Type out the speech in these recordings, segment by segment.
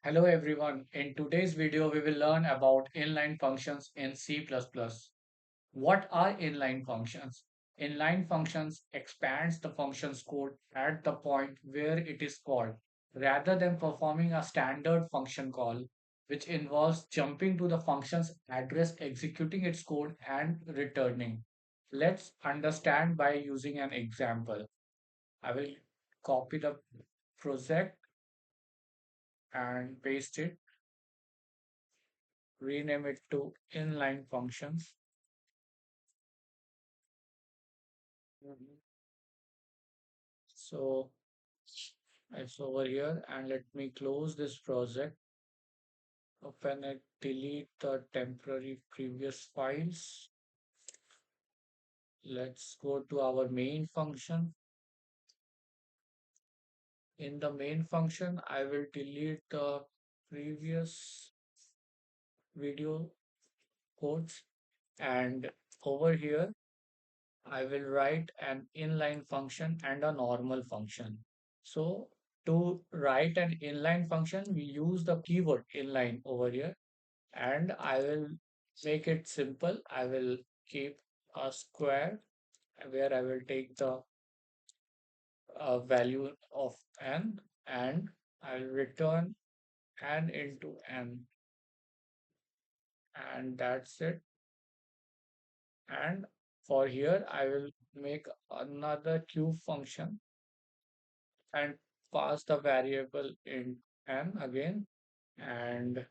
Hello everyone. In today's video, we will learn about inline functions in C++. What are inline functions? Inline functions expands the function's code at the point where it is called, rather than performing a standard function call, which involves jumping to the function's address, executing its code, and returning. Let's understand by using an example. I will copy the project and paste it, rename it to inline functions. Mhm. So it's over here, and let me close this project. Open it, delete the temporary previous files. Let's go to our main function. In the main function, I will delete the previous video codes, and over here I will write an inline function and a normal function. So to write an inline function, we use the keyword inline over here, and I will make it simple. I will keep a square where I will take the value of n, and I'll return n into n, and that's it. And for here, I will make another cube function and pass the variable in n again, and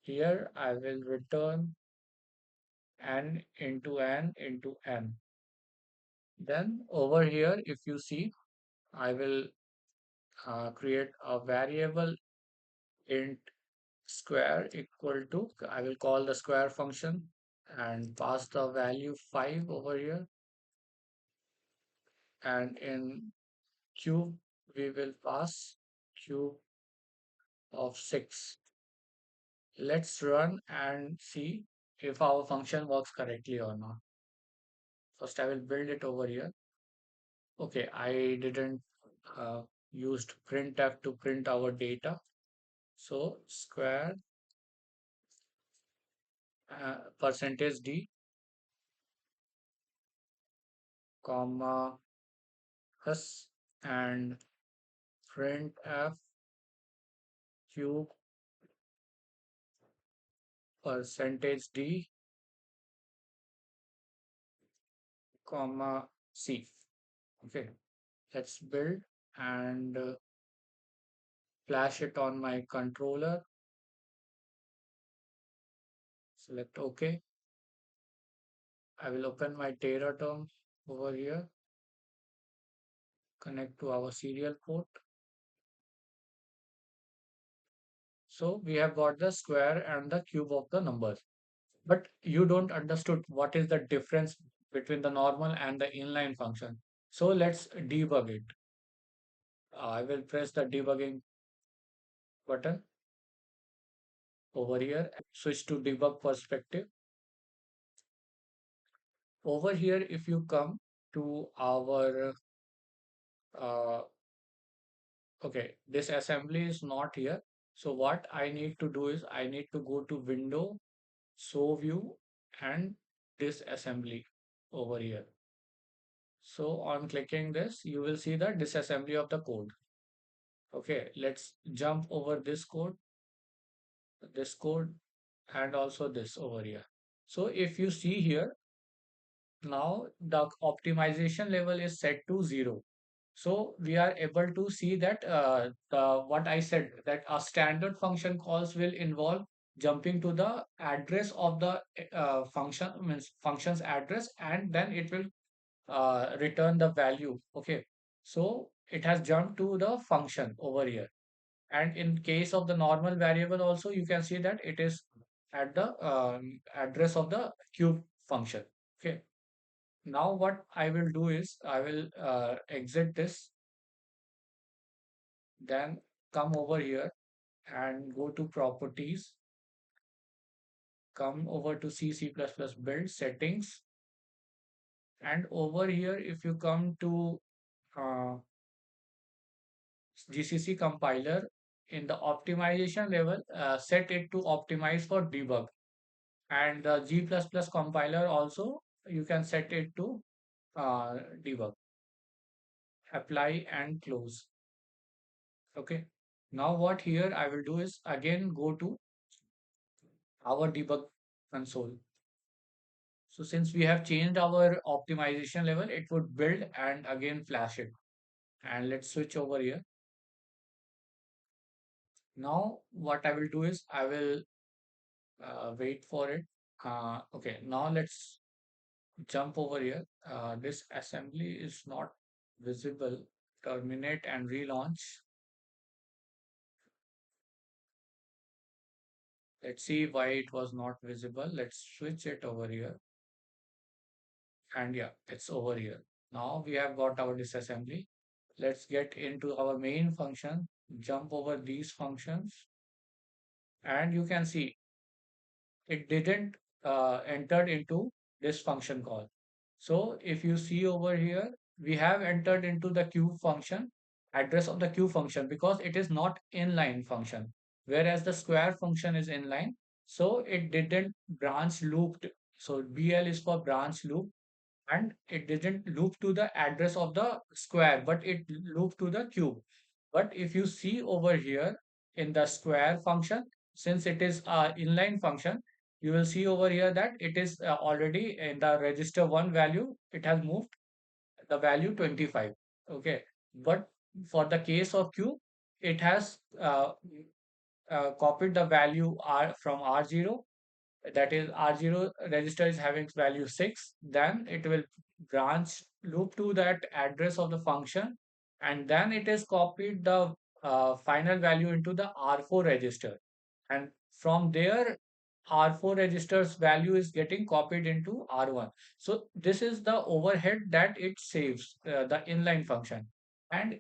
here I will return n into n into n. Then over here, if you see, I will create a variable int square equal to, I will call the square function and pass the value 5 over here, and in cube we will pass cube of 6. Let's run and see if our function works correctly or not. First, I will build it over here. Okay, I didn't used printf to print our data. So square percentage d comma s and printf cube percentage d comma c. Okay, let's build and flash it on my controller. Select OK. I will open my Tera term over here, connect to our serial port. So we have got the square and the cube of the numbers. But you don't understood what is the difference between the normal and the inline function. So let's debug it. I will press the debugging button over here, switch to debug perspective. Over here, if you come to our, uh, okay, this assembly is not here. So what I need to do is I need to go to Window, Show View, and Disassembly over here. So on clicking this, you will see the disassembly of the code. Okay, let's jump over this code, and also this over here. So if you see here, now the optimization level is set to 0. So we are able to see that what I said, that a standard function calls will involve jumping to the address of the function, means function's address, and then it will return the value. Okay, so it has jumped to the function over here. And in case of the normal variable also, you can see that it is at the address of the cube function. Okay, now what I will do is I will exit this, then come over here and go to properties, come over to C++ build settings, and over here if you come to uh, GCC compiler, in the optimization level, set it to optimize for debug. And the G++ compiler also, you can set it to debug. Apply and close. Okay. Now what here I will do is again go to our debug console. So since we have changed our optimization level, it would build and again flash it. And let's switch over here. Now what I will do is I will wait for it. Okay, now let's jump over here. This assembly is not visible. Terminate and relaunch. Let's see why it was not visible. Let's switch it over here. And yeah, it's over here. Now we have got our disassembly. Let's get into our main function, jump over these functions, and you can see it didn't entered into this function call. So if you see over here, we have entered into the queue function, address of the queue function because it is not inline function, whereas the square function is inline. So it didn't branch looped. So BL is for branch loop and it didn't loop to the address of the square, but it looped to the cube. But if you see over here in the square function, since it is a inline function, you will see over here that it is already in the register 1 value, it has moved the value 25. Okay. But for the case of cube, it has copied the value R from R0, that is R0 register is having value 6, then it will branch loop to that address of the function, and then it is copied the final value into the R4 register, and from there R4 register's value is getting copied into R1. So this is the overhead that it saves, the inline function. And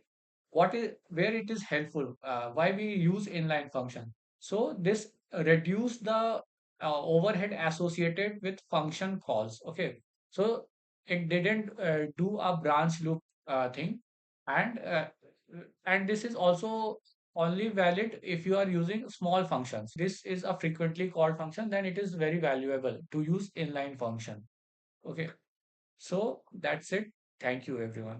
what is where it is helpful, why we use inline function. So this reduce the overhead associated with function calls. Okay, so it didn't do a branch loop thing, and this is also only valid if you are using small functions. This is a frequently called function, then it is very valuable to use inline function. Okay, so that's it. Thank you, everyone.